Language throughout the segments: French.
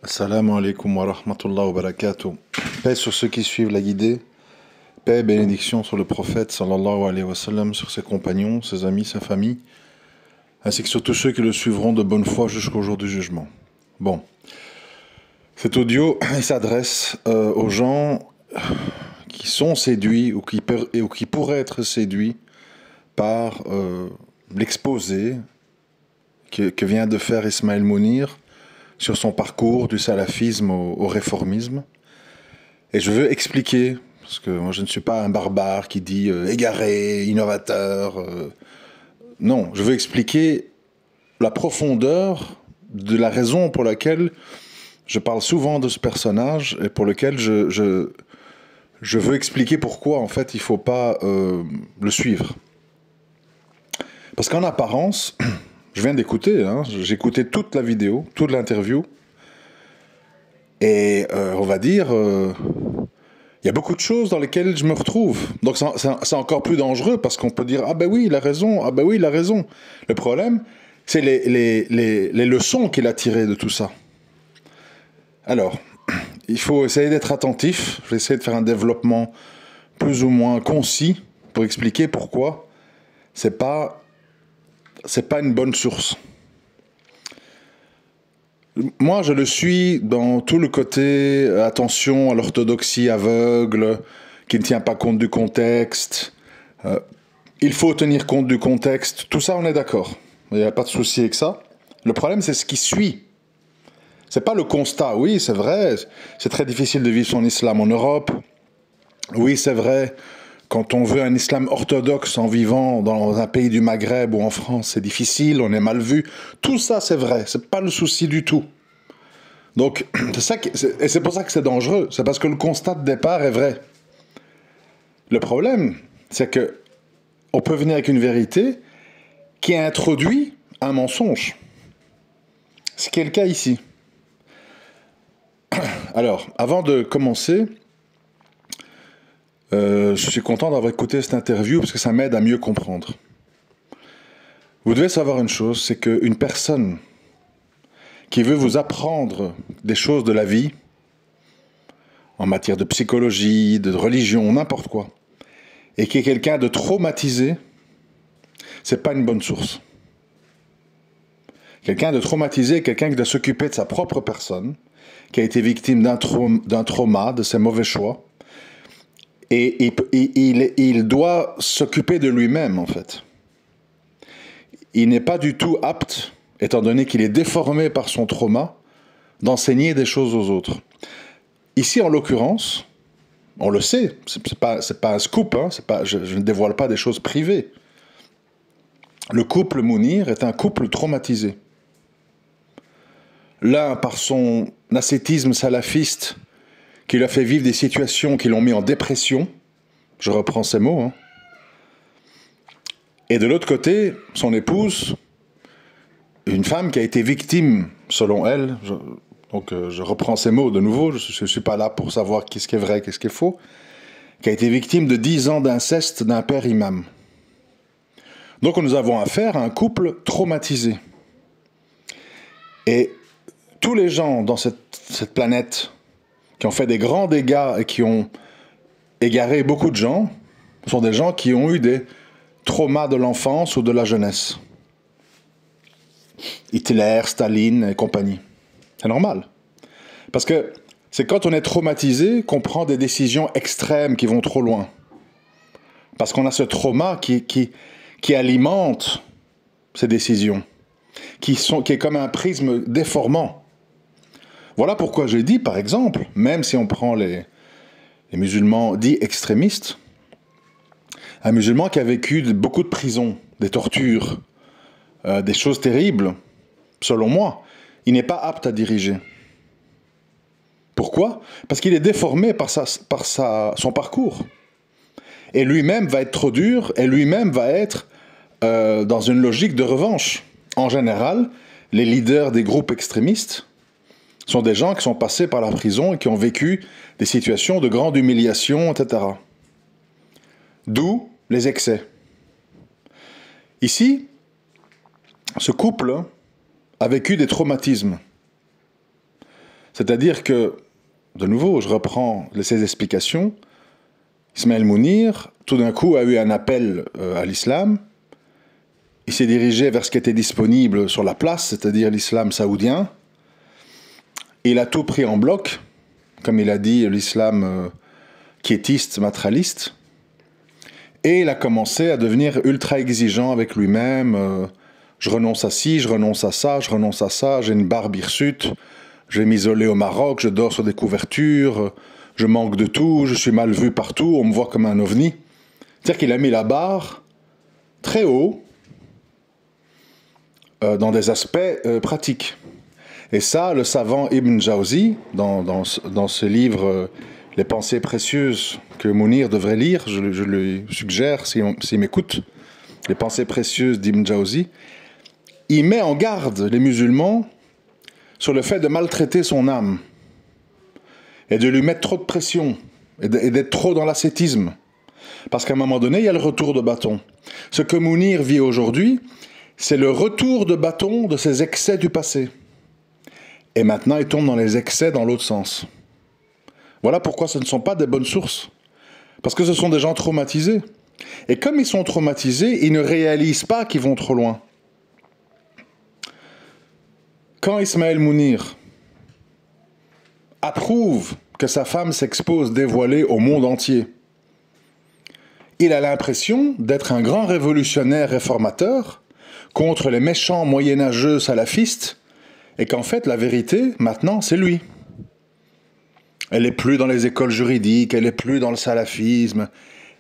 Assalamu alaikum wa rahmatullah wa barakatuh. Paix sur ceux qui suivent la guidée. Paix et bénédiction sur le prophète sallallahu alayhi wa sallam, sur ses compagnons, ses amis, sa famille, ainsi que sur tous ceux qui le suivront de bonne foi jusqu'au jour du jugement. Bon, cet audio il s'adresse aux gens qui sont séduits ou qui pourraient être séduits par l'exposé que vient de faire Ismaël Mounir sur son parcours du salafisme au réformisme. Et je veux expliquer, parce que moi je ne suis pas un barbare qui dit égaré, innovateur. Non, je veux expliquer la profondeur de la raison pour laquelle je parle souvent de ce personnage et pour lequel je veux expliquer pourquoi en fait il ne faut pas le suivre. Parce qu'en apparence, je viens d'écouter, j'ai écouté toute la vidéo, toute l'interview, et on va dire, il y a beaucoup de choses dans lesquelles je me retrouve. Donc c'est encore plus dangereux parce qu'on peut dire, ah ben oui, il a raison, ah ben oui, il a raison. Le problème, c'est les leçons qu'il a tirées de tout ça. Alors, il faut essayer d'être attentif, je vais essayer de faire un développement plus ou moins concis pour expliquer pourquoi c'est pas une bonne source. Moi, je le suis dans tout le côté attention à l'orthodoxie aveugle, qui ne tient pas compte du contexte. Il faut tenir compte du contexte. Tout ça, on est d'accord. Il n'y a pas de souci avec ça. Le problème, c'est ce qui suit. C'est pas le constat. Oui, c'est vrai, c'est très difficile de vivre son islam en Europe. Oui, c'est vrai, quand on veut un islam orthodoxe en vivant dans un pays du Maghreb ou en France, c'est difficile, on est mal vu. Tout ça, c'est vrai, c'est pas le souci du tout. Donc, c'est pour ça que c'est dangereux. C'est parce que le constat de départ est vrai. Le problème, c'est que on peut venir avec une vérité qui introduit un mensonge. Ce qui est le cas ici. Alors, avant de commencer, je suis content d'avoir écouté cette interview parce que ça m'aide à mieux comprendre. Vous devez savoir une chose, c'est qu'une personne qui veut vous apprendre des choses de la vie, en matière de psychologie, de religion, n'importe quoi, et qui est quelqu'un de traumatisé, c'est pas une bonne source. Quelqu'un de traumatisé, quelqu'un qui doit s'occuper de sa propre personne, qui a été victime d'un trauma, de ses mauvais choix, et il doit s'occuper de lui-même, en fait. Il n'est pas du tout apte, étant donné qu'il est déformé par son trauma, d'enseigner des choses aux autres. Ici, en l'occurrence, on le sait, c'est pas un scoop, je ne dévoile pas des choses privées. Le couple Mounir est un couple traumatisé. L'un par son ascétisme salafiste, qui lui a fait vivre des situations qui l'ont mis en dépression, je reprends ces mots, et de l'autre côté, son épouse, une femme qui a été victime, selon elle, je reprends ces mots de nouveau, je ne suis pas là pour savoir qu'est-ce qui est vrai, qu'est-ce qui est faux, qui a été victime de 10 ans d'inceste d'un père imam. Donc nous avons affaire à un couple traumatisé. Et tous les gens dans cette planète qui ont fait des grands dégâts et qui ont égaré beaucoup de gens sont des gens qui ont eu des traumas de l'enfance ou de la jeunesse. Hitler, Staline et compagnie. C'est normal. Parce que c'est quand on est traumatisé qu'on prend des décisions extrêmes qui vont trop loin. Parce qu'on a ce trauma qui alimente ces décisions, qui est comme un prisme déformant. Voilà pourquoi j'ai dit, par exemple, même si on prend les musulmans dits extrémistes, un musulman qui a vécu beaucoup de prisons, des tortures, des choses terribles, selon moi, il n'est pas apte à diriger. Pourquoi ? Parce qu'il est déformé par son parcours. Et lui-même va être trop dur, et lui-même va être dans une logique de revanche. En général, les leaders des groupes extrémistes sont des gens qui sont passés par la prison et qui ont vécu des situations de grande humiliation, etc. D'où les excès. Ici, ce couple a vécu des traumatismes. C'est-à-dire que, de nouveau, je reprends ces explications, Ismaël Mounir, tout d'un coup, a eu un appel à l'islam. Il s'est dirigé vers ce qui était disponible sur la place, c'est-à-dire l'islam saoudien. Il a tout pris en bloc, comme il a dit, l'islam quiétiste, matraliste. Et il a commencé à devenir ultra exigeant avec lui-même. Je renonce à ci, je renonce à ça, je renonce à ça, j'ai une barbe hirsute, je vais m'isoler au Maroc, je dors sur des couvertures, je manque de tout, je suis mal vu partout, on me voit comme un ovni. C'est-à-dire qu'il a mis la barre très haut dans des aspects pratiques. Et ça, le savant Ibn Jawzi, dans ce livre Les pensées précieuses que Mounir devrait lire, je lui suggère, s'il m'écoute, Les pensées précieuses d'Ibn Jawzi, il met en garde les musulmans sur le fait de maltraiter son âme et de lui mettre trop de pression et d'être trop dans l'ascétisme. Parce qu'à un moment donné, il y a le retour de bâton. Ce que Mounir vit aujourd'hui, c'est le retour de bâton de ses excès du passé. Et maintenant, il tombe dans les excès dans l'autre sens. Voilà pourquoi ce ne sont pas des bonnes sources. Parce que ce sont des gens traumatisés. Et comme ils sont traumatisés, ils ne réalisent pas qu'ils vont trop loin. Quand Ismaël Mounir approuve que sa femme s'expose dévoilée au monde entier, il a l'impression d'être un grand révolutionnaire réformateur contre les méchants moyenâgeux salafistes, et qu'en fait, la vérité, maintenant, c'est lui. Elle n'est plus dans les écoles juridiques, elle n'est plus dans le salafisme,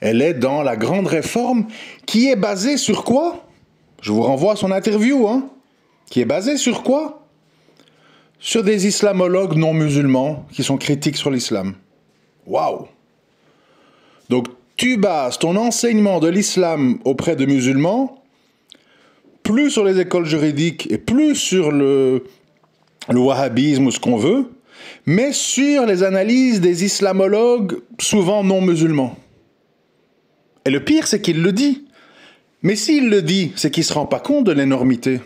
elle est dans la grande réforme qui est basée sur quoi? Je vous renvoie à son interview, qui est basée sur quoi? Sur des islamologues non musulmans qui sont critiques sur l'islam. Waouh! Donc, tu bases ton enseignement de l'islam auprès de musulmans plus sur les écoles juridiques et plus sur le wahhabisme ou ce qu'on veut, mais sur les analyses des islamologues souvent non musulmans. Et le pire, c'est qu'il le dit. Mais s'il le dit, c'est qu'il ne se rend pas compte de l'énormité.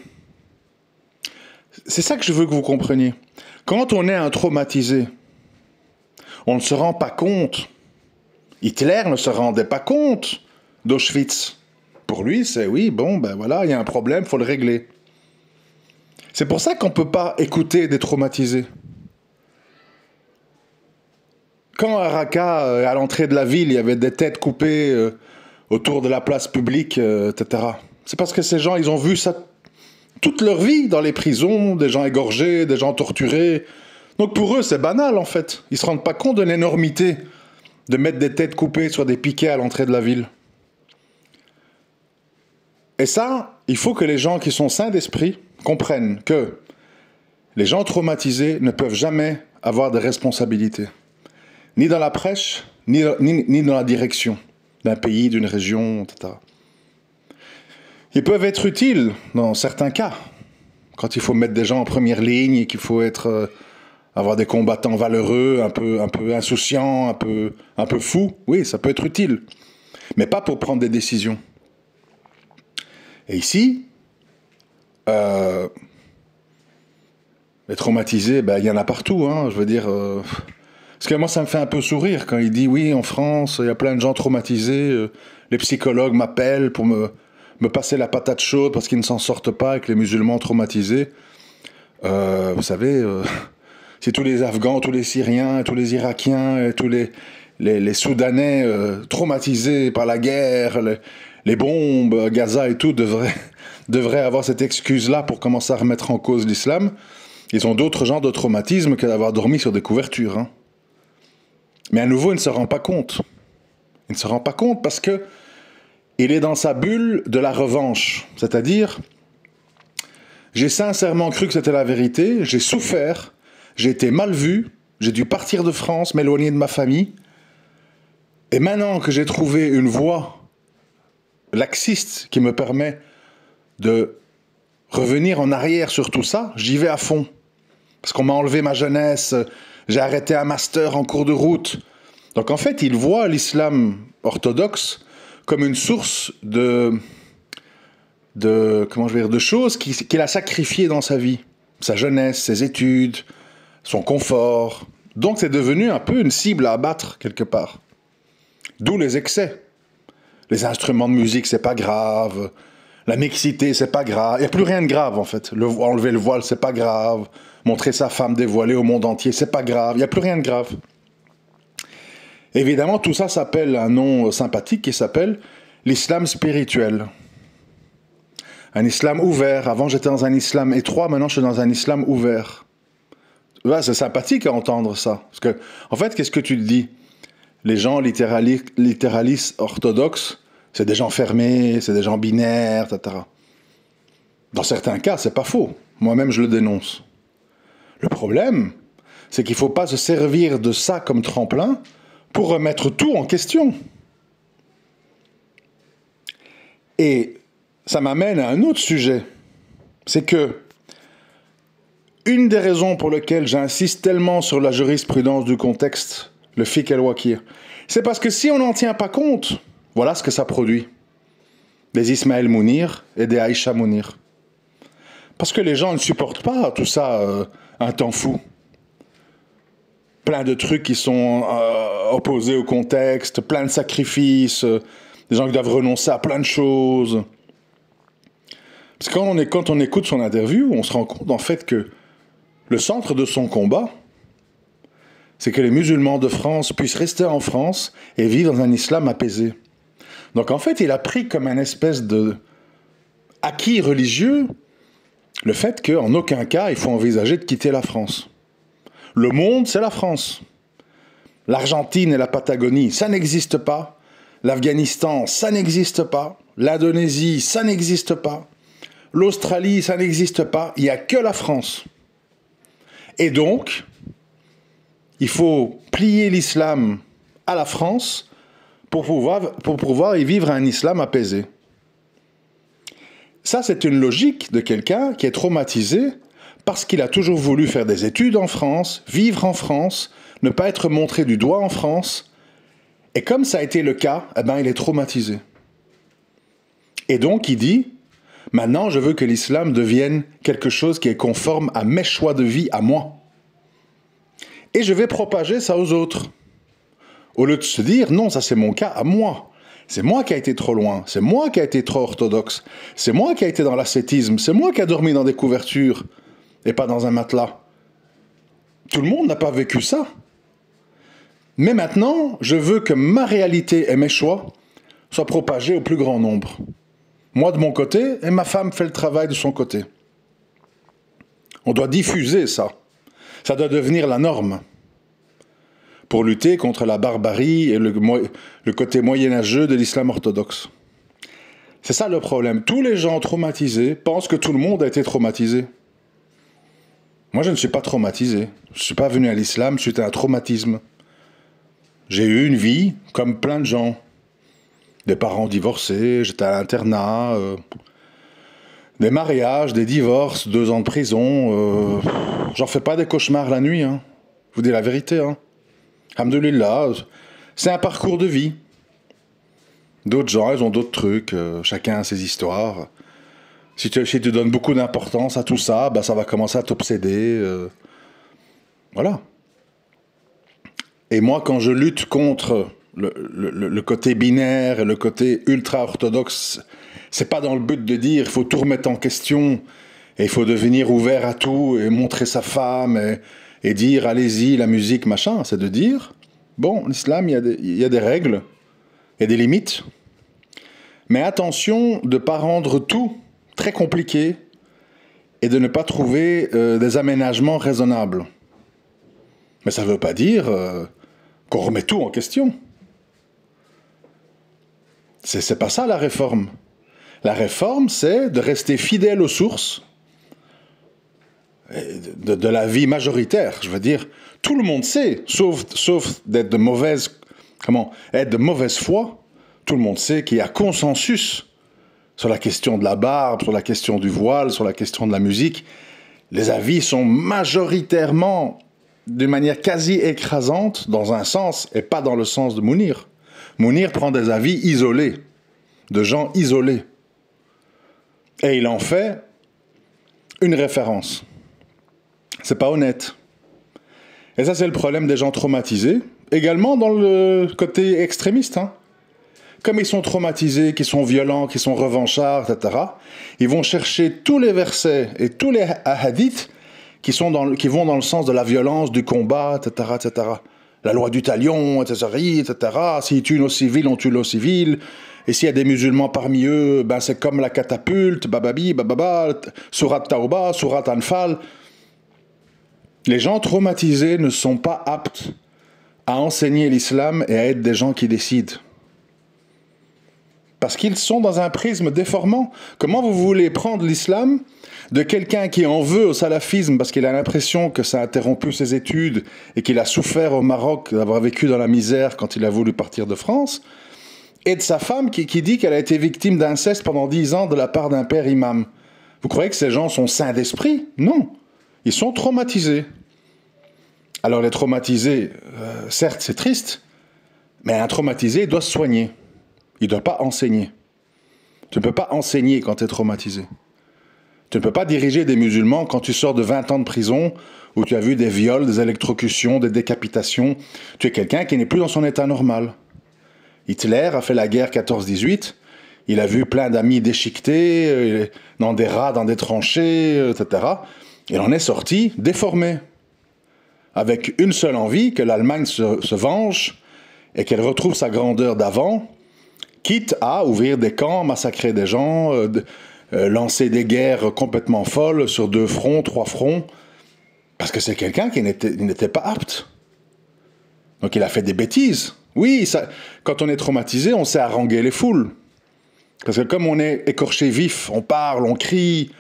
C'est ça que je veux que vous compreniez. Quand on est un traumatisé, on ne se rend pas compte. Hitler ne se rendait pas compte d'Auschwitz. Pour lui, c'est oui, bon, ben voilà, il y a un problème, il faut le régler. C'est pour ça qu'on ne peut pas écouter des traumatisés. Quand à Raqqa, à l'entrée de la ville, il y avait des têtes coupées autour de la place publique, etc. C'est parce que ces gens, ils ont vu ça toute leur vie dans les prisons, des gens égorgés, des gens torturés. Donc pour eux, c'est banal en fait. Ils ne se rendent pas compte de l'énormité de mettre des têtes coupées sur des piquets à l'entrée de la ville. Et ça, il faut que les gens qui sont sains d'esprit comprennent que les gens traumatisés ne peuvent jamais avoir de responsabilité. Ni dans la prêche, ni dans la direction d'un pays, d'une région, etc. Ils peuvent être utiles dans certains cas, quand il faut mettre des gens en première ligne et qu'il faut avoir des combattants valeureux, un peu insouciants, un peu fous. Oui, ça peut être utile, mais pas pour prendre des décisions. Et ici, les traumatisés, il y en a partout. Je veux dire, parce que moi, ça me fait un peu sourire quand il dit oui, en France, il y a plein de gens traumatisés. Les psychologues m'appellent pour me passer la patate chaude parce qu'ils ne s'en sortent pas avec les musulmans traumatisés. Vous savez, si tous les Afghans, tous les Syriens, tous les Irakiens, tous les Soudanais traumatisés par la guerre, les bombes, Gaza et tout, devraient avoir cette excuse-là pour commencer à remettre en cause l'islam, ils ont d'autres genres de traumatisme que d'avoir dormi sur des couvertures. Mais à nouveau, il ne se rend pas compte. Il ne se rend pas compte parce que il est dans sa bulle de la revanche. C'est-à-dire, j'ai sincèrement cru que c'était la vérité, j'ai souffert, j'ai été mal vu, j'ai dû partir de France, m'éloigner de ma famille. Et maintenant que j'ai trouvé une voie laxiste qui me permet de revenir en arrière sur tout ça, j'y vais à fond. Parce qu'on m'a enlevé ma jeunesse, j'ai arrêté un master en cours de route. Donc en fait, il voit l'islam orthodoxe comme une source de choses qu'il a sacrifiées dans sa vie. Sa jeunesse, ses études, son confort. Donc c'est devenu un peu une cible à abattre quelque part. D'où les excès. Les instruments de musique, c'est pas grave. La mixité, c'est pas grave. Il n'y a plus rien de grave, en fait. Enlever le voile, c'est pas grave. Montrer sa femme dévoilée au monde entier, c'est pas grave. Il n'y a plus rien de grave. Évidemment, tout ça s'appelle un nom sympathique qui s'appelle l'islam spirituel. Un islam ouvert. Avant, j'étais dans un islam étroit. Maintenant, je suis dans un islam ouvert. Ouais, c'est sympathique à entendre ça. Parce que, en fait, qu'est-ce que tu te dis? Les gens littéralistes orthodoxes, c'est des gens fermés, c'est des gens binaires, etc. Dans certains cas, c'est pas faux. Moi-même, je le dénonce. Le problème, c'est qu'il ne faut pas se servir de ça comme tremplin pour remettre tout en question. Et ça m'amène à un autre sujet. C'est que une des raisons pour lesquelles j'insiste tellement sur la jurisprudence du contexte, le fiqh al-wakir, c'est parce que si on n'en tient pas compte, voilà ce que ça produit. Des Ismaël Mounir et des Aïcha Mounir. Parce que les gens ne supportent pas tout ça un temps fou. Plein de trucs qui sont opposés au contexte, plein de sacrifices, des gens qui doivent renoncer à plein de choses. Parce que quand on écoute son interview, on se rend compte en fait que le centre de son combat, c'est que les musulmans de France puissent rester en France et vivre dans un islam apaisé. Donc en fait, il a pris comme un espèce de acquis religieux le fait qu'en aucun cas, il faut envisager de quitter la France. Le monde, c'est la France. L'Argentine et la Patagonie, ça n'existe pas. L'Afghanistan, ça n'existe pas. L'Indonésie, ça n'existe pas. L'Australie, ça n'existe pas. Il n'y a que la France. Et donc, il faut plier l'islam à la France pour pouvoir y vivre un islam apaisé. Ça, c'est une logique de quelqu'un qui est traumatisé parce qu'il a toujours voulu faire des études en France, vivre en France, ne pas être montré du doigt en France. Et comme ça a été le cas, eh ben, il est traumatisé. Et donc, il dit, maintenant, je veux que l'islam devienne quelque chose qui est conforme à mes choix de vie, à moi. Et je vais propager ça aux autres. Au lieu de se dire, non, ça c'est mon cas à moi. C'est moi qui ai été trop loin, c'est moi qui ai été trop orthodoxe, c'est moi qui ai été dans l'ascétisme, c'est moi qui ai dormi dans des couvertures et pas dans un matelas. Tout le monde n'a pas vécu ça. Mais maintenant, je veux que ma réalité et mes choix soient propagés au plus grand nombre. Moi de mon côté, et ma femme fait le travail de son côté. On doit diffuser ça. Ça doit devenir la norme. Pour lutter contre la barbarie et le côté moyenâgeux de l'islam orthodoxe. C'est ça le problème. Tous les gens traumatisés pensent que tout le monde a été traumatisé. Moi, je ne suis pas traumatisé. Je ne suis pas venu à l'islam suite à un traumatisme. J'ai eu une vie comme plein de gens. Des parents divorcés, j'étais à l'internat, des mariages, des divorces, 2 ans de prison. J'en fais pas des cauchemars la nuit. Hein. Je vous dis la vérité. Hein. Alhamdoulilah, c'est un parcours de vie. D'autres gens, ils ont d'autres trucs, chacun a ses histoires. Si tu donnes beaucoup d'importance à tout ça, bah, ça va commencer à t'obséder. Voilà. Et moi, quand je lutte contre le côté binaire et le côté ultra-orthodoxe, c'est pas dans le but de dire il faut tout remettre en question et il faut devenir ouvert à tout et montrer sa femme et dire allez-y, la musique, machin. C'est de dire, bon, l'islam, il y a des règles, il y a des limites. Mais attention de ne pas rendre tout très compliqué et de ne pas trouver des aménagements raisonnables. Mais ça ne veut pas dire qu'on remet tout en question. C'est pas ça la réforme. La réforme, c'est de rester fidèle aux sources de la vie majoritaire. Je veux dire, tout le monde sait, sauf d'être de mauvaise foi, tout le monde sait qu'il y a consensus sur la question de la barbe, sur la question du voile, sur la question de la musique. Les avis sont majoritairement, d'une manière quasi écrasante, dans un sens et pas dans le sens de Mounir. Mounir prend des avis isolés, de gens isolés. Et il en fait une référence. C'est pas honnête. Et ça, c'est le problème des gens traumatisés. Également dans le côté extrémiste. Hein. Comme ils sont traumatisés, qu'ils sont violents, qu'ils sont revanchards, etc., ils vont chercher tous les versets et tous les hadiths qui vont dans le sens de la violence, du combat, etc., etc. La loi du talion, etc., etc. S'ils tuent nos civils, on tue nos civils. Et s'il y a des musulmans parmi eux, ben c'est comme la catapulte, bababi, bababa, surat Tauba, surat Anfal. Les gens traumatisés ne sont pas aptes à enseigner l'islam et à être des gens qui décident. Parce qu'ils sont dans un prisme déformant. Comment vous voulez prendre l'islam de quelqu'un qui en veut au salafisme parce qu'il a l'impression que ça a interrompu ses études et qu'il a souffert au Maroc d'avoir vécu dans la misère quand il a voulu partir de France, et de sa femme qui dit qu'elle a été victime d'inceste pendant 10 ans de la part d'un père imam. Vous croyez que ces gens sont sains d'esprit? Non. Ils sont traumatisés. Alors les traumatisés, certes c'est triste, mais un traumatisé doit se soigner. Il ne doit pas enseigner. Tu ne peux pas enseigner quand tu es traumatisé. Tu ne peux pas diriger des musulmans quand tu sors de 20 ans de prison où tu as vu des viols, des électrocutions, des décapitations. Tu es quelqu'un qui n'est plus dans son état normal. Hitler a fait la guerre 14-18. Il a vu plein d'amis déchiquetés, dans des rats, dans des tranchées, etc. Il en est sorti déformé. Avec une seule envie, que l'Allemagne se venge et qu'elle retrouve sa grandeur d'avant, quitte à ouvrir des camps, massacrer des gens, lancer des guerres complètement folles sur 2 fronts, 3 fronts, parce que c'est quelqu'un qui n'était pas apte. Donc il a fait des bêtises. Oui, quand on est traumatisé, on sait haranguer les foules. Parce que comme on est écorché vif, on parle, on crie,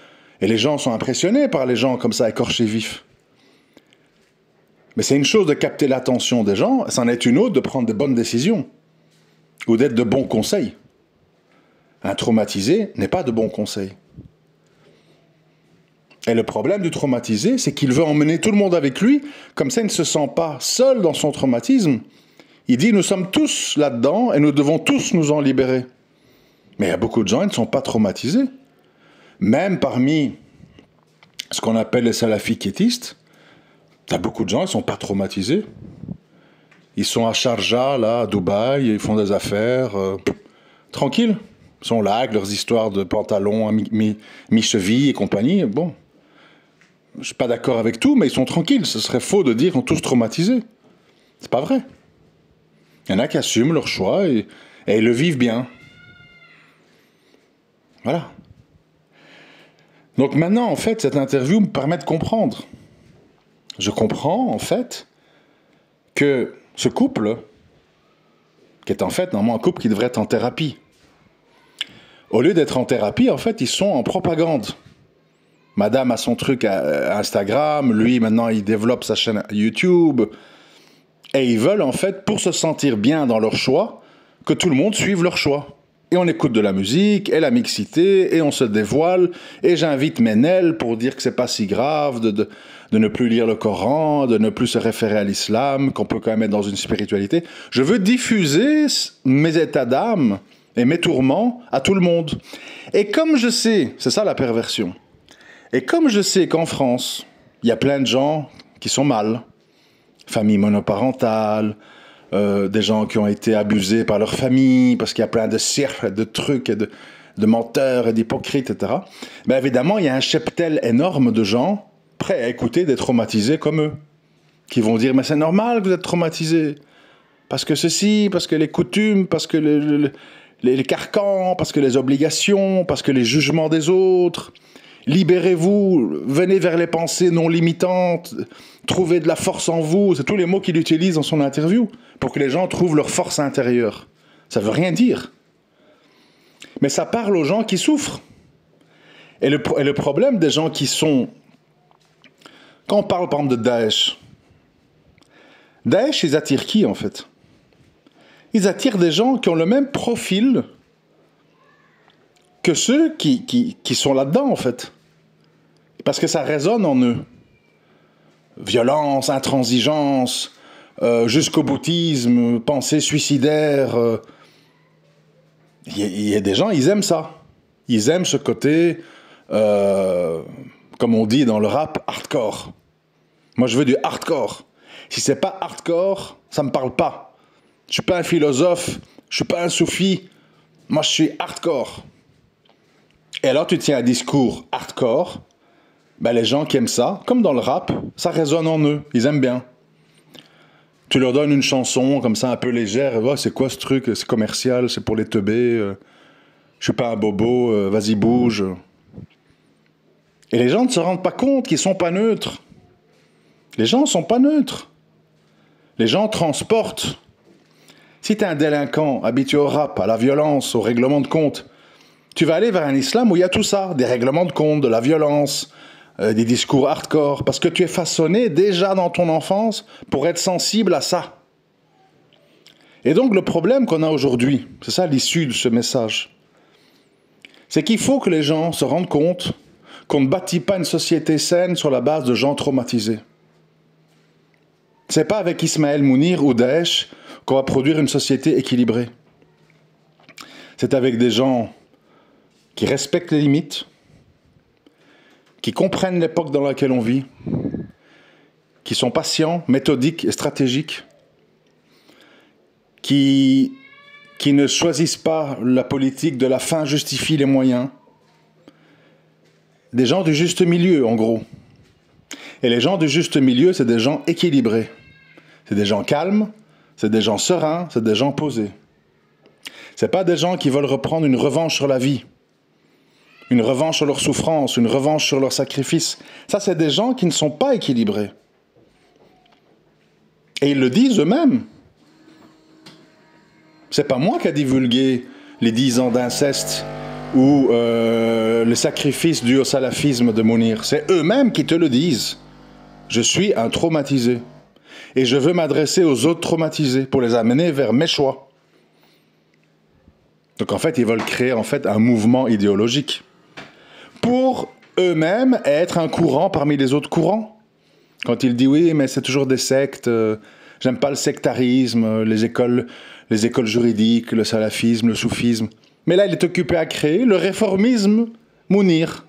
et les gens sont impressionnés par les gens comme ça, écorchés vifs. Mais c'est une chose de capter l'attention des gens, c'en est une autre de prendre de bonnes décisions. Ou d'être de bons conseils. Un traumatisé n'est pas de bons conseils. Et le problème du traumatisé, c'est qu'il veut emmener tout le monde avec lui, comme ça il ne se sent pas seul dans son traumatisme. Il dit, nous sommes tous là-dedans et nous devons tous nous en libérer. Mais il y a beaucoup de gens qui ne sont pas traumatisés. Même parmi ce qu'on appelle les salafis quiétistes, il y a beaucoup de gens qui ne sont pas traumatisés. Ils sont à Sharjah, là, à Dubaï, ils font des affaires, tranquilles. Ils sont là avec leurs histoires de pantalons à mi-cheville et compagnie. Bon, je ne suis pas d'accord avec tout, mais ils sont tranquilles. Ce serait faux de dire qu'ils sont tous traumatisés. C'est pas vrai. Il y en a qui assument leur choix et ils le vivent bien. Voilà. Donc maintenant, en fait, cette interview me permet de comprendre. Je comprends, en fait, que ce couple, qui est en fait normalement un couple qui devrait être en thérapie, au lieu d'être en thérapie, en fait, ils sont en propagande. Madame a son truc à Instagram, lui, maintenant, il développe sa chaîne YouTube, et ils veulent, en fait, pour se sentir bien dans leur choix, que tout le monde suive leur choix. Et on écoute de la musique, et la mixité, et on se dévoile, et j'invite Ménel pour dire que c'est pas si grave de ne plus lire le Coran, de ne plus se référer à l'islam, qu'on peut quand même être dans une spiritualité. Je veux diffuser mes états d'âme et mes tourments à tout le monde. Et comme je sais, c'est ça la perversion, et comme je sais qu'en France, il y a plein de gens qui sont mal, famille monoparentale, des gens qui ont été abusés par leur famille, parce qu'il y a plein de cirques, de trucs, et de menteurs et d'hypocrites, etc. Ben évidemment, il y a un cheptel énorme de gens prêts à écouter des traumatisés comme eux, qui vont dire « Mais c'est normal que vous êtes traumatisés, parce que ceci, parce que les coutumes, parce que les carcans, parce que les obligations, parce que les jugements des autres. Libérez-vous, venez vers les pensées non limitantes, trouvez de la force en vous. » C'est tous les mots qu'il utilise dans son interview, pour que les gens trouvent leur force intérieure. Ça ne veut rien dire. Mais ça parle aux gens qui souffrent. Et le problème des gens qui sont... Quand on parle par exemple de Daesh, ils attirent qui en fait? Ils attirent des gens qui ont le même profil que ceux qui sont là-dedans en fait. Parce que ça résonne en eux. Violence, intransigeance, jusqu'au boutisme, pensée suicidaire. Il y a des gens, ils aiment ça. Ils aiment ce côté, comme on dit dans le rap, hardcore. Moi, je veux du hardcore. Si c'est pas hardcore, ça me parle pas. Je suis pas un philosophe, je suis pas un soufi, moi je suis hardcore. Et alors tu tiens un discours hardcore, ben les gens qui aiment ça, comme dans le rap, ça résonne en eux, ils aiment bien. Tu leur donnes une chanson comme ça un peu légère, oh, c'est quoi ce truc, c'est commercial, c'est pour les teubés, je suis pas un bobo, vas-y bouge. Et les gens ne se rendent pas compte qu'ils sont pas neutres. Les gens sont pas neutres. Les gens transportent. Si tu es un délinquant habitué au rap, à la violence, au règlement de compte, tu vas aller vers un islam où il y a tout ça, des règlements de compte, de la violence, des discours hardcore, parce que tu es façonné déjà dans ton enfance pour être sensible à ça. Et donc le problème qu'on a aujourd'hui, c'est ça l'issue de ce message, c'est qu'il faut que les gens se rendent compte qu'on ne bâtit pas une société saine sur la base de gens traumatisés. C'est pas avec Ismaël Mounir ou Daesh qu'on va produire une société équilibrée. C'est avec des gens qui respectent les limites, qui comprennent l'époque dans laquelle on vit, qui sont patients, méthodiques et stratégiques, qui ne choisissent pas la politique de la fin justifie les moyens. Des gens du juste milieu, en gros. Et les gens du juste milieu, c'est des gens équilibrés. C'est des gens calmes, c'est des gens sereins, c'est des gens posés. C'est pas des gens qui veulent reprendre une revanche sur la vie, une revanche sur leur souffrance, une revanche sur leur sacrifice. Ça, c'est des gens qui ne sont pas équilibrés. Et ils le disent eux-mêmes. C'est pas moi qui a divulgué les 10 ans d'inceste ou le sacrifice dû au salafisme de Mounir. C'est eux-mêmes qui te le disent. Je suis un traumatisé. Et je veux m'adresser aux autres traumatisés pour les amener vers mes choix. Donc en fait, ils veulent créer un mouvement idéologique pour eux-mêmes être un courant parmi les autres courants. Quand ils disent oui, mais c'est toujours des sectes, j'aime pas le sectarisme, les écoles juridiques, le salafisme, le soufisme. Mais là, il est occupé à créer le réformisme Mounir,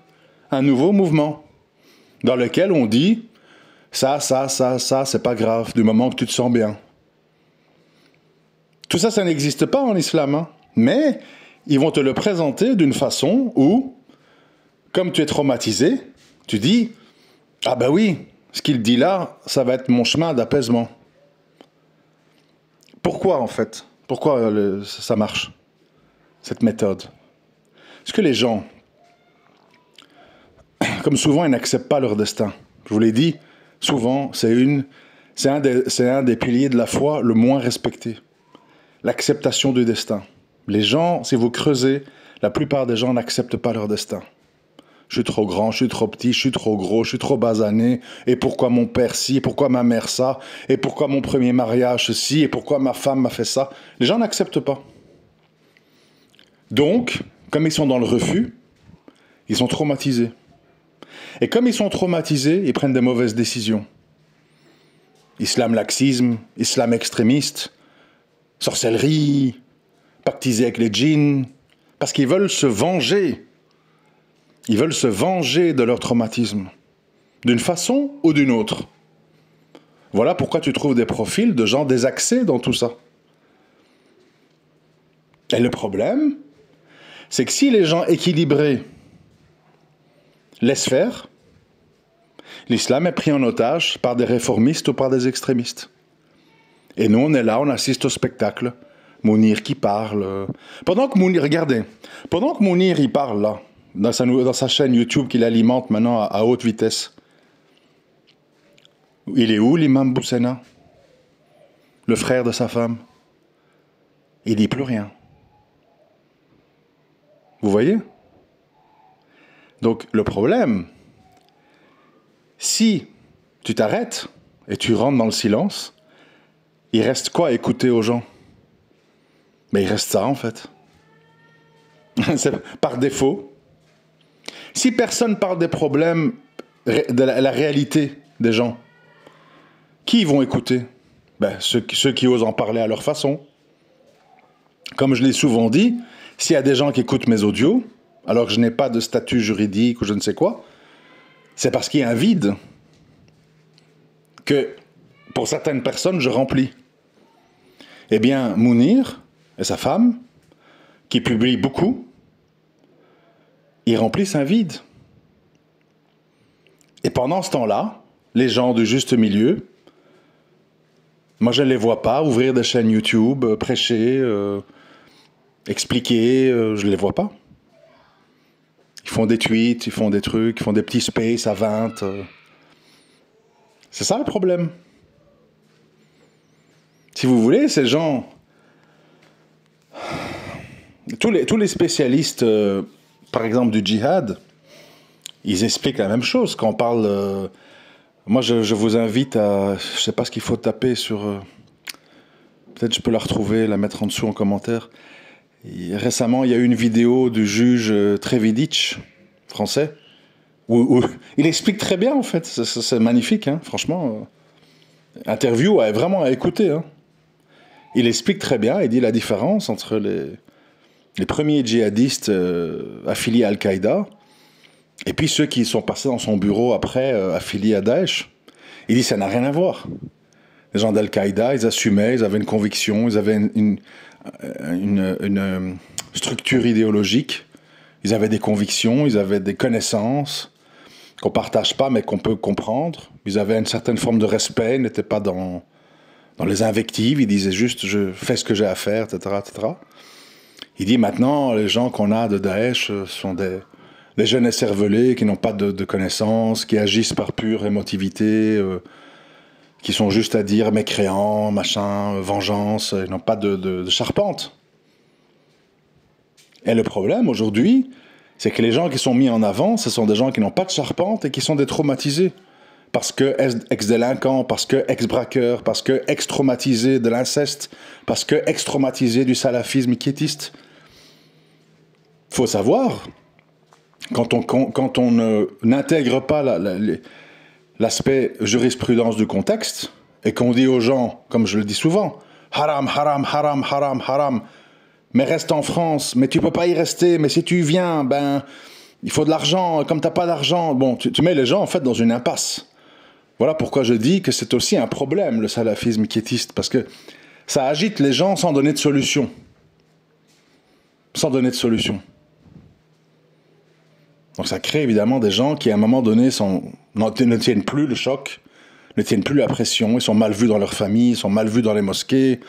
un nouveau mouvement dans lequel on dit ça, c'est pas grave, du moment que tu te sens bien. Tout ça, ça n'existe pas en islam, hein. Mais ils vont te le présenter d'une façon où, comme tu es traumatisé, tu dis « Ah ben oui, ce qu'il dit là, ça va être mon chemin d'apaisement. » Pourquoi en fait ? Pourquoi ça marche, cette méthode ? Parce que les gens, comme souvent, ils n'acceptent pas leur destin. Je vous l'ai dit, souvent, c'est un des piliers de la foi le moins respecté. L'acceptation du destin. Les gens, si vous creusez, la plupart des gens n'acceptent pas leur destin. Je suis trop grand, je suis trop petit, je suis trop gros, je suis trop basané. Et pourquoi mon père ci, et pourquoi ma mère ça, et pourquoi mon premier mariage ci, et pourquoi ma femme m'a fait ça. Les gens n'acceptent pas. Donc, comme ils sont dans le refus, ils sont traumatisés. Et comme ils sont traumatisés, ils prennent des mauvaises décisions. Islam laxisme, islam extrémiste, sorcellerie, pactiser avec les djinns, parce qu'ils veulent se venger. Ils veulent se venger de leur traumatisme, d'une façon ou d'une autre. Voilà pourquoi tu trouves des profils de gens désaxés dans tout ça. Et le problème, c'est que si les gens équilibrés laissent faire, l'islam est pris en otage par des réformistes ou par des extrémistes. Et nous, on est là, on assiste au spectacle. Mounir qui parle. Pendant que Mounir, regardez, pendant que Mounir il parle là, dans sa chaîne YouTube qu'il alimente maintenant à haute vitesse, il est où l'imam Boussena, le frère de sa femme? Il dit plus rien. Vous voyez? Donc le problème, si tu t'arrêtes et tu rentres dans le silence, il reste quoi à écouter aux gens? Mais il reste ça en fait. C'est par défaut. Si personne parle des problèmes, de la réalité des gens, qui vont écouter? Ceux qui osent en parler à leur façon. Comme je l'ai souvent dit, s'il y a des gens qui écoutent mes audios, alors que je n'ai pas de statut juridique ou je ne sais quoi, c'est parce qu'il y a un vide. Que pour certaines personnes, je remplis. Eh bien, Mounir et sa femme, qui publient beaucoup, ils remplissent un vide. Et pendant ce temps-là, les gens du juste milieu, moi je ne les vois pas ouvrir des chaînes YouTube, prêcher, expliquer, je ne les vois pas. Ils font des tweets, ils font des trucs, ils font des petits spaces à 20. C'est ça le problème. Si vous voulez, ces gens, tous les spécialistes, par exemple du djihad, ils expliquent la même chose. Quand on parle... moi, je vous invite à... Je ne sais pas ce qu'il faut taper sur... peut-être je peux la retrouver, la mettre en dessous en commentaire. Récemment, il y a eu une vidéo du juge Trevidic, français, où il explique très bien, en fait. C'est magnifique, hein, franchement. Interview, vraiment à écouter. Hein. Il explique très bien, il dit la différence entre les premiers djihadistes affiliés à Al-Qaïda et puis ceux qui sont passés dans son bureau après, affiliés à Daesh. Il dit ça n'a rien à voir. Les gens d'Al-Qaïda, ils assumaient, ils avaient une conviction, ils avaient une structure idéologique, ils avaient des convictions, ils avaient des connaissances qu'on ne partage pas mais qu'on peut comprendre. Ils avaient une certaine forme de respect, ils n'étaient pas dans les invectives, ils disaient juste je fais ce que j'ai à faire, etc., etc. Il dit maintenant, les gens qu'on a de Daesh sont des jeunes écervelés qui n'ont pas de connaissances, qui agissent par pure émotivité, qui sont juste à dire mécréants, machin, vengeance, ils n'ont pas de charpente. Et le problème aujourd'hui, c'est que les gens qui sont mis en avant, ce sont des gens qui n'ont pas de charpente et qui sont détraumatisés. Parce que ex-délinquants, parce que ex-braqueurs, parce que ex-traumatisés de l'inceste, parce que ex-traumatisés du salafisme quiétiste. Il faut savoir, quand on n'intègre pas l'aspect jurisprudence du contexte, et qu'on dit aux gens, comme je le dis souvent, haram, haram, haram, haram, haram, mais reste en France, mais tu peux pas y rester, mais si tu viens, ben, il faut de l'argent, comme t'as pas d'argent, bon, tu mets les gens en fait dans une impasse. Voilà pourquoi je dis que c'est aussi un problème, le salafisme quiétiste, parce que ça agite les gens sans donner de solution. Sans donner de solution. Donc ça crée évidemment des gens qui, à un moment donné, ne tiennent plus le choc, ne tiennent plus la pression, ils sont mal vus dans leur famille, ils sont mal vus dans les mosquées.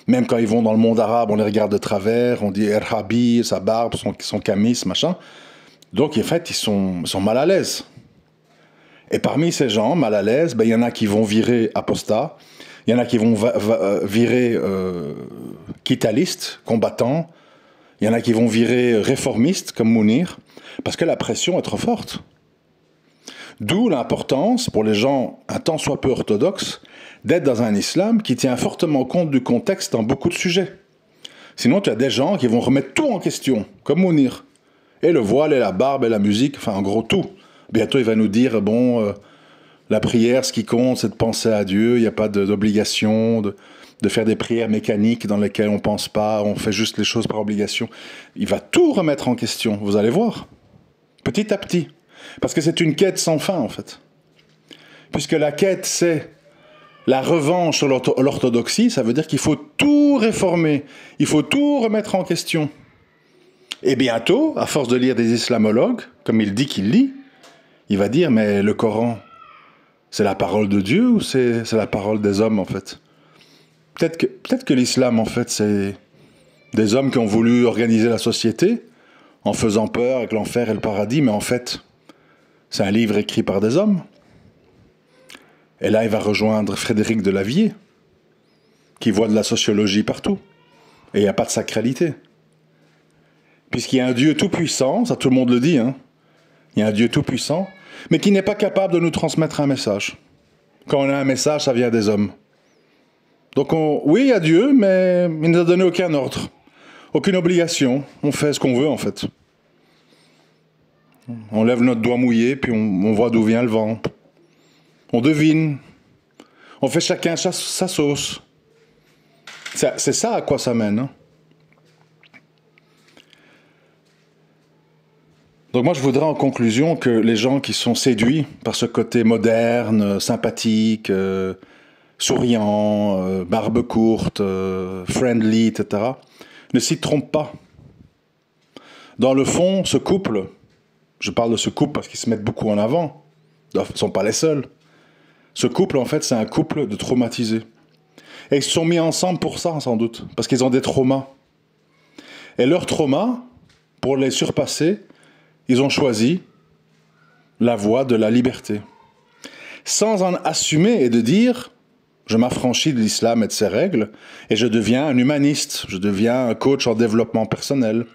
Même quand ils vont dans le monde arabe, on les regarde de travers, on dit Erhabi, sa barbe, son camis, machin. Donc en fait, ils sont mal à l'aise. Et parmi ces gens mal à l'aise, ben, y en a qui vont virer apostat, il y en a qui vont virer quittalistes, combattants, il y en a qui vont virer réformistes, comme Mounir, parce que la pression est trop forte. D'où l'importance, pour les gens un tant soit peu orthodoxes, d'être dans un islam qui tient fortement compte du contexte dans beaucoup de sujets. Sinon, tu as des gens qui vont remettre tout en question, comme Mounir. Et le voile, et la barbe, et la musique, enfin en gros tout. Bientôt, il va nous dire, bon, la prière, ce qui compte, c'est de penser à Dieu, il n'y a pas d'obligation de faire des prières mécaniques dans lesquelles on ne pense pas, on fait juste les choses par obligation. Il va tout remettre en question, vous allez voir, petit à petit. Parce que c'est une quête sans fin, en fait. Puisque la quête, c'est la revanche sur l'orthodoxie, ça veut dire qu'il faut tout réformer, il faut tout remettre en question. Et bientôt, à force de lire des islamologues, comme il dit qu'il lit, il va dire, mais le Coran, c'est la parole de Dieu ou c'est la parole des hommes, en fait? Peut-être que l'islam, en fait, c'est des hommes qui ont voulu organiser la société en faisant peur avec l'enfer et le paradis, mais en fait, c'est un livre écrit par des hommes. Et là, il va rejoindre Frédéric Delavier, qui voit de la sociologie partout. Et il n'y a pas de sacralité. Puisqu'il y a un Dieu tout-puissant, ça tout le monde le dit, hein. Il y a un Dieu tout-puissant, mais qui n'est pas capable de nous transmettre un message. Quand on a un message, ça vient des hommes. Donc oui, il y a Dieu, mais il ne nous a donné aucun ordre, aucune obligation. On fait ce qu'on veut, en fait. On lève notre doigt mouillé, puis on voit d'où vient le vent. On devine. On fait chacun sa sauce. C'est ça à quoi ça mène. Hein. Donc moi, je voudrais en conclusion que les gens qui sont séduits par ce côté moderne, sympathique, souriant, barbe courte, friendly, etc., ne s'y trompent pas. Dans le fond, ce couple, je parle de ce couple parce qu'ils se mettent beaucoup en avant, ils ne sont pas les seuls. Ce couple, en fait, c'est un couple de traumatisés. Et ils se sont mis ensemble pour ça, sans doute, parce qu'ils ont des traumas. Et leurs traumas, pour les surpasser, ils ont choisi la voie de la liberté. Sans en assumer et de dire, je m'affranchis de l'islam et de ses règles, et je deviens un humaniste, je deviens un coach en développement personnel.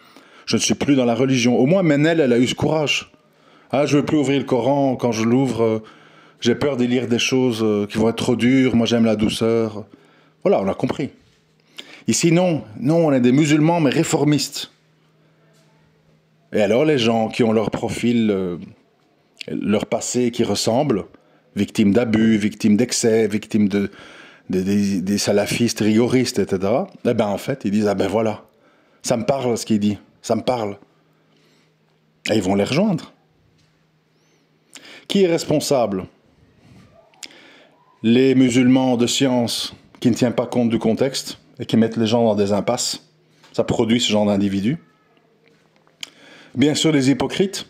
Je ne suis plus dans la religion. Au moins, Menel, elle a eu ce courage. Ah, je ne veux plus ouvrir le Coran. Quand je l'ouvre, j'ai peur d'y lire des choses qui vont être trop dures. Moi, j'aime la douceur. Voilà, on a compris. Ici, non. Non, on est des musulmans, mais réformistes. Et alors, les gens qui ont leur profil, leur passé qui ressemble, victimes d'abus, victimes d'excès, victimes des salafistes rigoristes, etc., eh ben, en fait, ils disent, ah ben voilà, ça me parle ce qu'il dit, ça me parle. Et ils vont les rejoindre. Qui est responsable? Les musulmans de science qui ne tiennent pas compte du contexte et qui mettent les gens dans des impasses. Ça produit ce genre d'individus. Bien sûr, les hypocrites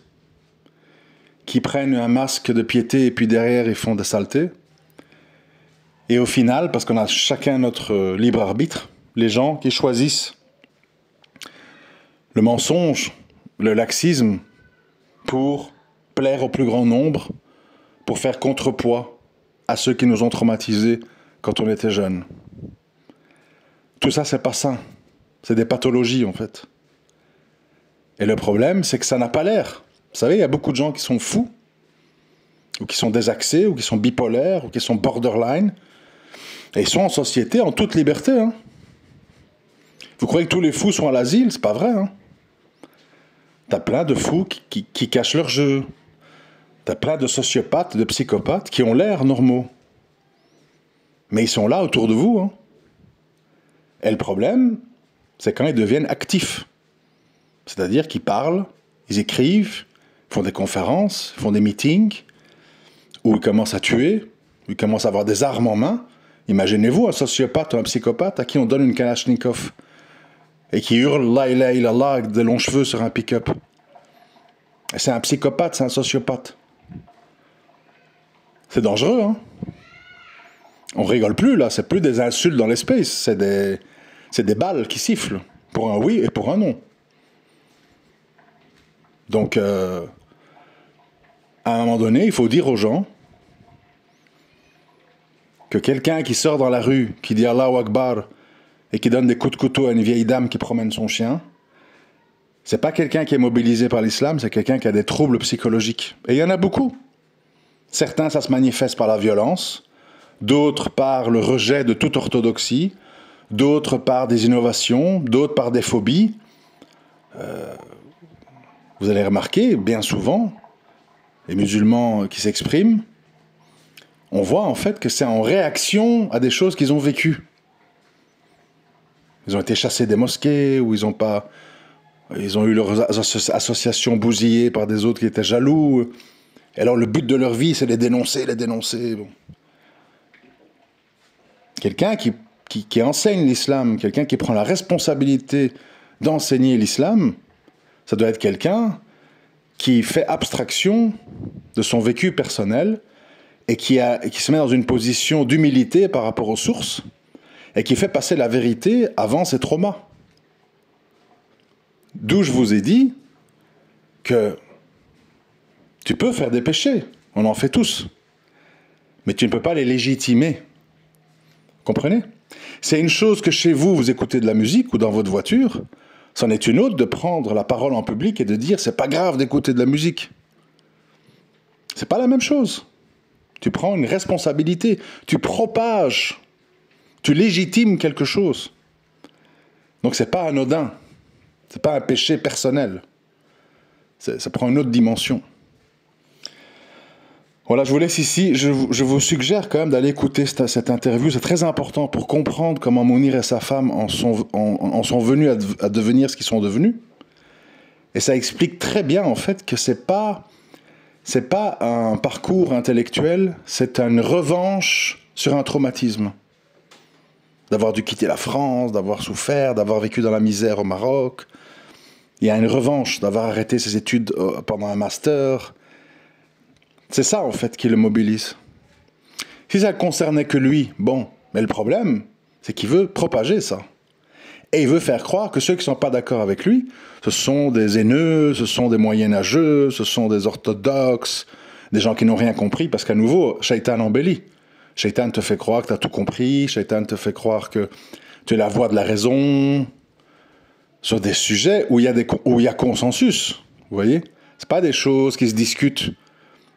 qui prennent un masque de piété et puis derrière ils font des saletés. Et au final, parce qu'on a chacun notre libre arbitre, les gens qui choisissent le mensonge, le laxisme pour plaire au plus grand nombre, pour faire contrepoids à ceux qui nous ont traumatisés quand on était jeunes. Tout ça, c'est pas sain. C'est des pathologies, en fait. Et le problème, c'est que ça n'a pas l'air. Vous savez, il y a beaucoup de gens qui sont fous, ou qui sont désaxés, ou qui sont bipolaires, ou qui sont borderline, et ils sont en société en toute liberté. Hein. Vous croyez que tous les fous sont à l'asile? C'est pas vrai. Hein. T'as plein de fous qui cachent leur jeu. T'as plein de sociopathes, de psychopathes qui ont l'air normaux. Mais ils sont là autour de vous. Hein. Et le problème, c'est quand ils deviennent actifs. C'est-à-dire qu'ils parlent, ils écrivent, font des conférences, font des meetings, où ils commencent à tuer, où ils commencent à avoir des armes en main. Imaginez-vous un sociopathe ou un psychopathe à qui on donne une Kalachnikov et qui hurle « La ilaha illallah » avec de longs cheveux sur un pick-up. Et c'est un psychopathe, c'est un sociopathe. C'est dangereux, hein. On rigole plus, là. C'est plus des insultes dans l'espace. C'est des balles qui sifflent. Pour un oui et pour un non. Donc, à un moment donné, il faut dire aux gens que quelqu'un qui sort dans la rue, qui dit Allahu Akbar et qui donne des coups de couteau à une vieille dame qui promène son chien, c'est pas quelqu'un qui est mobilisé par l'islam, c'est quelqu'un qui a des troubles psychologiques. Et il y en a beaucoup. Certains, ça se manifeste par la violence, d'autres par le rejet de toute orthodoxie, d'autres par des innovations, d'autres par des phobies. Vous allez remarquer, bien souvent, les musulmans qui s'expriment, on voit en fait que c'est en réaction à des choses qu'ils ont vécues. Ils ont été chassés des mosquées, ou ils ont eu leurs associations bousillées par des autres qui étaient jaloux. Et alors le but de leur vie, c'est les dénoncer. Bon. Quelqu'un qui enseigne l'islam, quelqu'un qui prend la responsabilité d'enseigner l'islam, ça doit être quelqu'un qui fait abstraction de son vécu personnel et qui se met dans une position d'humilité par rapport aux sources et qui fait passer la vérité avant ses traumas. D'où je vous ai dit que tu peux faire des péchés, on en fait tous, mais tu ne peux pas les légitimer. Comprenez? C'est une chose que chez vous, vous écoutez de la musique ou dans votre voiture, c'en est une autre de prendre la parole en public et de dire c'est pas grave d'écouter de la musique. C'est pas la même chose. Tu prends une responsabilité, tu propages, tu légitimes quelque chose. Donc c'est pas anodin, c'est pas un péché personnel. Ça prend une autre dimension. Voilà, je vous laisse ici. Je vous suggère quand même d'aller écouter cette interview. C'est très important pour comprendre comment Mounir et sa femme en sont venus à devenir ce qu'ils sont devenus. Et ça explique très bien, en fait, que c'est pas un parcours intellectuel, c'est une revanche sur un traumatisme. D'avoir dû quitter la France, d'avoir souffert, d'avoir vécu dans la misère au Maroc. Il y a une revanche, d'avoir arrêté ses études pendant un master. C'est ça, en fait, qui le mobilise. Si ça ne concernait que lui, bon, mais le problème, c'est qu'il veut propager ça. Et il veut faire croire que ceux qui ne sont pas d'accord avec lui, ce sont des haineux, ce sont des moyenâgeux, ce sont des orthodoxes, des gens qui n'ont rien compris, parce qu'à nouveau, Shaitan embellit. Shaitan te fait croire que tu as tout compris, Shaitan te fait croire que tu es la voix de la raison, sur des sujets où il y a consensus, vous voyez ? C'est pas des choses qui se discutent,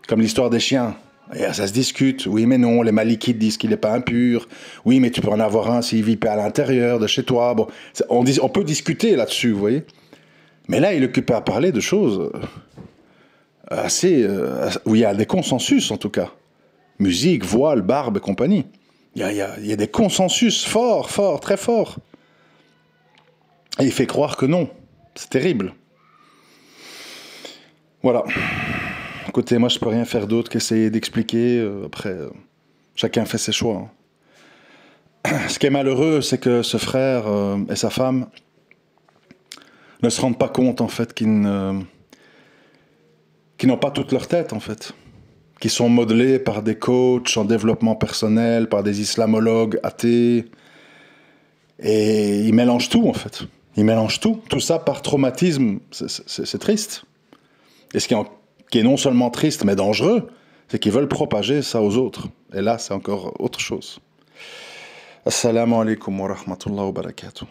comme l'histoire des chiens. Et ça se discute, oui mais non, les malikites disent qu'il n'est pas impur, oui mais tu peux en avoir un s'il vit pas à l'intérieur de chez toi, bon, on peut discuter là-dessus, vous voyez ? Mais là, il est occupé à parler de choses où il y a des consensus en tout cas. Musique, voile, barbe et compagnie. Il y a des consensus forts, très forts. Et il fait croire que non. C'est terrible. Voilà. Écoutez, moi je peux rien faire d'autre qu'essayer d'expliquer. Après, chacun fait ses choix. Ce qui est malheureux, c'est que ce frère et sa femme ne se rendent pas compte en fait qu'ils n'ont pas toute leur tête en fait. Qui sont modelés par des coachs en développement personnel, par des islamologues athées. Et ils mélangent tout, en fait. Ils mélangent tout. Tout ça par traumatisme. C'est triste. Et ce qui est non seulement triste, mais dangereux, c'est qu'ils veulent propager ça aux autres. Et là, c'est encore autre chose. Assalamu alaikum wa rahmatullahi wa barakatuh.